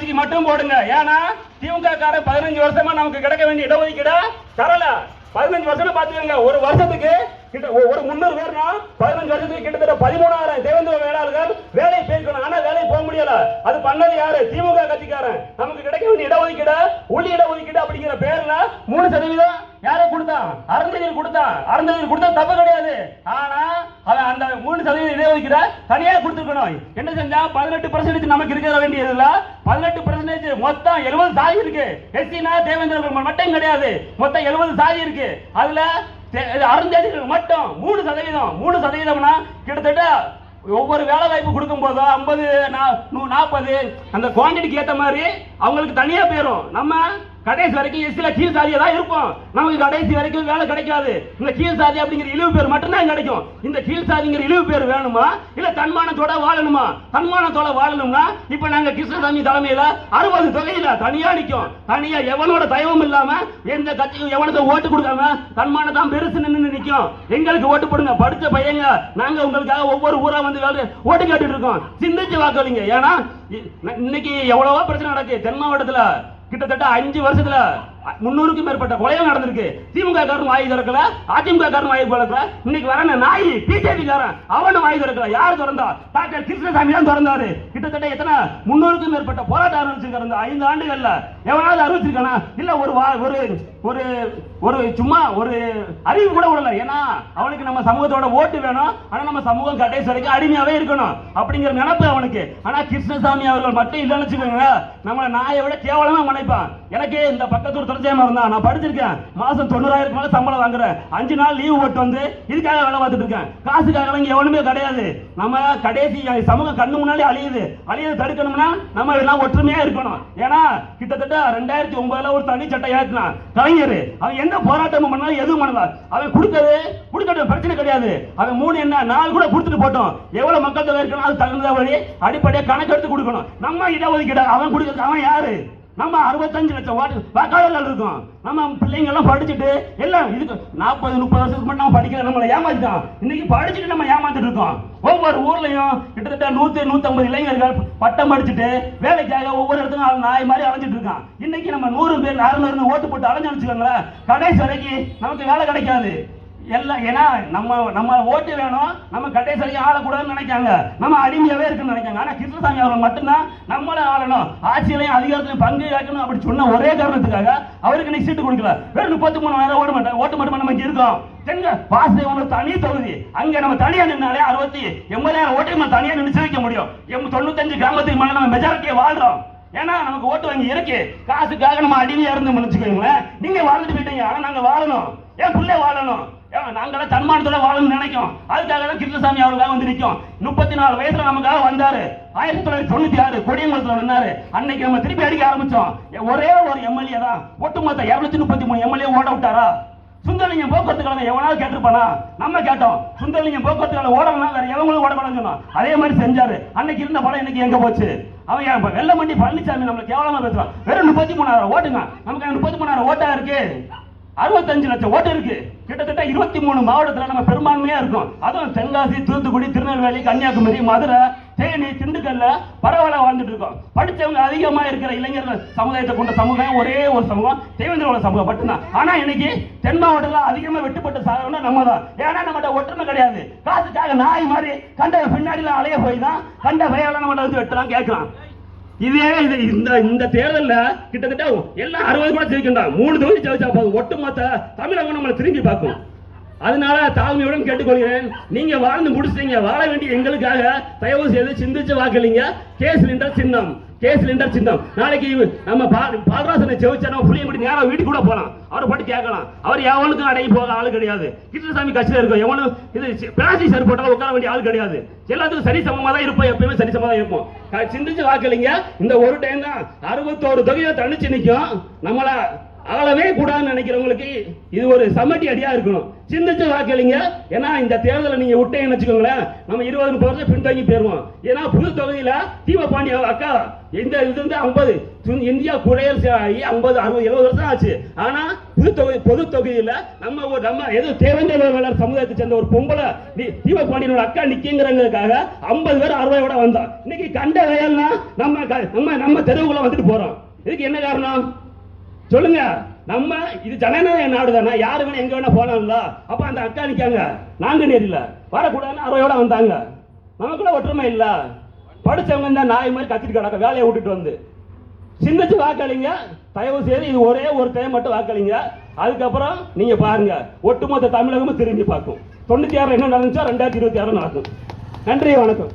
கட்சிக்கு மட்டும் போடுங்க. ஏன்னா திமுக காரன் 15 வருஷமா நமக்கு கிடைக்க வேண்டிய இடஒதுக்கீடு தரல. 15 வருஷம் பாத்துக்கோங்க. ஒரு வருஷத்துக்கு ஒரு 300 பேர்னா 15 வருஷத்துக்கு கிட்டத்தட்ட 13,000 தேவேந்திர வேளாளர்கள் வேலை போயிருக்கணும். ஆனா வேலைக்கு போக முடியல. அது பண்ணது யாரு? திமுக கட்சிக்காரன். நமக்கு கிடைக்க வேண்டிய இடஒதுக்கீடு உள்ளி இடஒதுக்கீடு அப்படிங்கிற பேர்ல 3% யாரை கொடுத்தான்? அருந்ததியர் கொடுத்தான். அருந்ததியர் கொடுத்தா தப்பு கிடையாது. ஆனா அவன் அந்த 3% இடஒதுக்கீடு தனியா கொடுத்துருக்கணும். என்ன செஞ்சா 18% நமக்கு இருக்க வேண்டியதுல 18% மொத்தம் 70 சாதி இருக்கு. எஸ்சினா தேவேந்திரர்கள் மட்டும் கிடையாது. மொத்தம் 70 சாதி இருக்கு. அதுல அருந்ததியர்கள் மட்டும் 3%. கிட்டத்தட்ட ஒவ்வொரு வேலை வாய்ப்பு கொடுக்கும் போதும் 50 40 அந்த குவான்டிட்டிக்கு ஏற்ற மாதிரி அவங்களுக்கு தனியா போயிடும். நம்ம கடைசி வரைக்கும் எஸ்சில கீழ் சாதியா தான் இருப்போம். நமக்கு கடைசி வரைக்கும் வேலை கிடைக்காது. இந்த கீழ் சாதி அப்படிங்கிற இழிவு பேர் மட்டும்தான் கிடைக்கும். இந்த கீழ் சாதிங்கிற இழிவு பேர் வேணுமா இல்ல தன்மானத்தோட வாழணுமா? தன்மானத்தோட வாழணும்னா இப்ப நாங்க கிருஷ்ணசாமி தலைமையில 60 தொகையில தனியா நிற்கும். தனியா எவனோட தயவும் இல்லாம எந்த கட்சிக்கும் எவனுக்கு ஓட்டு கொடுக்காம தன்மானதான் பெருசு நின்று நிற்கும். எங்களுக்கு ஓட்டு போடுங்க. படிச்ச பையங்க நாங்க உங்களுக்காக ஒவ்வொரு ஊரா வந்து ஓட்டு கேட்டுட்டு இருக்கோம். சிந்திச்சு வாக்களிங்க. ஏன்னா இன்னைக்கு எவ்வளவோ பிரச்சனை நடக்கு. தென் மாவட்டத்துல கிட்டத்தட்ட 5 வருஷத்துல 300க்கும் மேற்பட்ட கொலைகள் நடந்திருக்கு. திமுக காரன் வாய் திறக்கல, அதிமுக காரன் வாய் திறக்கல. இன்னைக்கு வர நாய் பிஜேபி காரன் அவனும் வாய் திறக்கல. யார் திறந்தா? டாக்டர் கிருஷ்ணசாமி தான் திறந்தாரு. கிட்டத்தட்ட எத்தனை 300க்கும் மேற்பட்ட போராட்டம் அறிவிச்சிருக்காரு 5 ஆண்டுகள்ல. எவனாவது அறிவிச்சிருக்கானா? இல்ல ஒரு ஒரு சும்மா ஒரு அறிவு கூட விடல. ஏன்னா அவனுக்கு நம்ம சமூகத்தோட ஓட்டு வேணும். ஆனா நம்ம சமூகம் கடைசி வரைக்கும் அடிமையாவே இருக்கணும் அப்படிங்கிற நினைப்பு அவனுக்கு. ஆனா கிருஷ்ணசாமி அவர்கள் மட்டும் இல்லைன்னு வச்சுக்கோங்க, நம்மளை நாயை விட கேவலமா நினைப்பான். எனக்கு இந்த பக்கத்தூர் துறைச்சேமா இருந்தா நான் படிச்சிருக்கேன். மாசம் 90,000 மேல சம்பளம் வாங்குறேன். 5 நாள் லீவு போட்டு வந்து இதுக்காக வேலை பார்த்துட்டு இருக்கேன். காசுக்காக இங்க எவனுமே கிடையாது. நம்ம கடைசி சமூகம் கண்ணு முன்னாடி அழியுது தடுக்கணும்னா நம்ம எல்லாம் ஒற்றுமையா இருக்கணும். ஏன்னா கிட்டத்தட்ட 2009 ஒரு தனி சட்டம் ஏற்றினான் கலைஞர். அவன் எந்த போராட்டமும் பண்ணாலும் எதுவும் பண்ணல. அவன் கொடுக்கறது பிரச்சனை கிடையாது. அவன் 3 என்ன 4 கூட கொடுத்துட்டு போட்டோம். எவ்வளவு மக்கள் தொகை இருக்கணும் அது தகுந்த வழி அடிப்படையா கணக்கு எடுத்து கொடுக்கணும். நம்ம இடஒதுக்கீடு அவன் கொடுக்கறது அவன் யாரு? நம்ம 65 லட்சம் வாக்காளர்கள் இருக்கோம். நம்ம பிள்ளைங்க எல்லாம் படிச்சுட்டு எல்லாம் இதுக்கு 40-30 வருஷத்துக்கு மட்டும் நம்ம படிக்கல. நம்மளை ஏமாத்திட்டோம். இன்னைக்கு படிச்சுட்டு நம்ம ஏமாத்திட்டு இருக்கோம். ஒவ்வொரு ஊர்லயும் கிட்டத்தட்ட 100-150 இளைஞர்கள் பட்டம் படிச்சுட்டு வேலைக்காக ஒவ்வொரு இடத்துக்கும் நாய் மாதிரி அலைஞ்சிட்டு இருக்கான். இன்னைக்கு நம்ம 100 பேர் 600 ஓட்டு போட்டு அலைஞ்சு வச்சுக்கோங்களேன், கடைசி வரைக்கும் நமக்கு வேலை கிடைக்காது. எல்லாம் ஏன்னா நம்ம ஓட்டு வேணும். நம்ம கடைசி வரைக்கும் ஆளக்கூடாதுன்னு நினைக்காங்க. நம்ம அடிமையாவே இருக்குன்னு நினைக்காங்க. ஆனா கிருஷ்ணசாமி அவர்கள் மட்டும்தான் நம்மள ஆளணும், ஆட்சியிலையும் அதிகாரத்திலையும் பங்கு கேட்கணும் அப்படி சொன்ன ஒரே காரணத்துக்காக அவருக்கு இன்னைக்கு சீட்டு கொடுக்கல. வெறும் 33,000 ஓட்டு மட்டும் நம்ம இங்க இருக்கோம். வாசுதேவன் தனி தொகுதி. அங்க நம்ம தனியா நின்னாலே 80,000 ஓட்டு நம்ம தனியா நின்று வைக்க முடியும். 95 கிராமத்துக்கு மேல நம்ம மெஜாரிட்டியை வாழ்றோம். ஏன்னா நமக்கு ஓட்டு வாங்கி இருக்கு. காசுக்காக நம்ம அடிமையா இருந்து நினைச்சுக்கோங்களேன். நீங்க வாழ்ந்துட்டு போயிட்டீங்க. ஆனா நாங்க வாழணும். என் பிள்ளை வாழணும். நாங்களாம் தன்மானத்தோட வாழணும்னு நினைக்கும். அதுக்காக தான் கிருஷ்ணசாமி அவருக்காக வந்து நிற்கும். 34 வயசுல நமக்காக வந்தாரு. 1996 கொடியங்குளத்துல வந்தாரு. அன்னைக்கு நம்ம திருப்பி அடிக்க ஆரம்பிச்சோம். ஒரே ஒரு எம்எல்ஏ தான் ஒட்டுமொத்த 233 எம்எல்ஏ ஓட விட்டாரா? சுந்தரலிங்கம் போக்குவரத்து கழகம் எவனாவது கேட்டிருப்பானா? நம்ம கேட்டோம். சுந்தரலிங்கம் போக்குவரத்து கழகம் ஓடலாம், வேற எவங்களும் ஓடக்கூடாதுன்னு சொன்னோம். அதே மாதிரி செஞ்சாரு. அன்னைக்கு இருந்த படம் இன்னைக்கு எங்க போச்சு? அவன் வெள்ளமண்டி பழனிசாமி நம்மளை கேவலமா பேசுறான். வெறும் 33,000 ஓட்டுங்க. நமக்கு 33,000 ஓட்டா இருக்கு. 65 லட்சம் ஓட்டு இருக்கு. கிட்டத்தட்ட 23 மாவட்டத்தில் நம்ம பெரும்பான்மையா இருக்கும். அதுவும் தென்காசி, தூத்துக்குடி, திருநெல்வேலி, கன்னியாகுமரி, மதுரை, தேனி, திண்டுக்கல்ல பரவலாக வாழ்ந்துட்டு இருக்கோம். படித்தவங்க அதிகமா இருக்கிற இளைஞர்கள் சமுதாயத்தை கொண்ட சமூகம் ஒரே ஒரு சமூகம் தேவேந்திரோட சமூகம் மட்டும்தான். ஆனா இன்னைக்கு தென் மாவட்டத்தில் அதிகமா வெட்டுப்பட்ட சாதனை நம்ம தான். ஏன்னா நம்மகிட்ட ஒற்றுமை கிடையாது. காசுக்காக நாய் மாதிரி கண்ட பின்னாடிலாம் அலைய போய் தான் கண்ட பையால நம்மகிட்ட வந்து வெட்டலாம் கேட்கலாம். இந்த தேர்தல்ல கிட்டத்தட்ட எல்லாம் 60 கூட ஜெயிக்கின்றான். 3 தொகுதி ஜெயிச்சா போதும். ஒட்டுமொத்த தமிழகம் நம்மளை திரும்பி பார்க்கும். அதனால தாழ்மையுடன் கேட்டுக்கொள்கிறேன். நீங்க வாழ்ந்து முடிச்சிட்டீங்க. வாழ வேண்டிய எங்களுக்காக தயவு செய்து சிந்திச்சு வாக்களிங்க. கேஸ் சிலிண்டர் சின்னம். நாளைக்கு நம்ம பாலராசனை ஜெயிச்சா நம்ம புளியம்படி நேரம் வீட்டுக்கு கூட போலாம். அவரை பட்டு கேட்கலாம். அவர் எவனுக்கும் அடங்கி போக ஆளு கிடையாது. கிருஷ்ணசாமி கட்சியில இருக்கும். எவனும் இது பிளாஸ்டிக் சரி போட்டாலும் உட்கார வேண்டிய ஆள் கிடையாது. எல்லாத்துக்கும் சரி சமமா தான் இருப்போம். எப்பயுமே சரி சமமா தான் இருப்போம். சிந்திச்சு வாக்களிங்க. இந்த ஒரு டைம் தான் 61 தொகையை தனிச்சு நிற்கும். நம்மள ஆளவே கூடாதுன்னு நினைக்கிறவங்களுக்கு இது ஒரு சமட்டி அடியா இருக்கணும். சிந்திச்சு வாக்களிங்க. ஏன்னா இந்த தேர்தலை நீங்க விட்டேன்னு வச்சுக்கோங்களேன், நம்ம 20% பின்தங்கி போயிருவோம். ஏன்னா புது தொகுதியில தீபபாண்டி அக்கா இந்த இது வந்து 50 இந்தியா குடியரசு ஆகி 50 60 70 வருஷம் ஆச்சு. ஆனா பொது தொகுதியில நம்ம ஏதோ தேவேந்திர வேளாளர் சமுதாயத்தை சேர்ந்த ஒரு பொம்பளை தீபபாண்டியனோட அக்கா நிக்கிறங்கிறதுக்காக 50 பேர் 60 வந்தோம். இன்னைக்கு கண்ட வயல்னா நம்ம தெருவுக்குள்ள வந்துட்டு போறோம். இதுக்கு என்ன காரணம் சொல்லுங்க? நம்ம இது ஜனநாயக நாடு தானே, யாரு வேணா எங்க வேணா போனாங்களா? அப்ப அந்த அக்கா நிக்காங்க, நாங்க நேரில் வரக்கூடாதுன்னு 60 வந்தாங்க. நமக்குள்ள ஒற்றுமை இல்ல. படிச்சவங்க இந்த நாய் மாதிரி கத்திட்டு கிடக்க வேலையை விட்டுட்டு வந்து சிந்திச்சு வாக்களிங்க. தயவு செய்து இது ஒரே ஒரு டைம் மட்டும் வாக்களிங்க. அதுக்கப்புறம் நீங்க பாருங்க, ஒட்டுமொத்த தமிழகமும் திரும்பி பார்க்கும். 96 என்ன நடந்துச்சோ 2026 நடக்கும். நன்றி, வணக்கம்.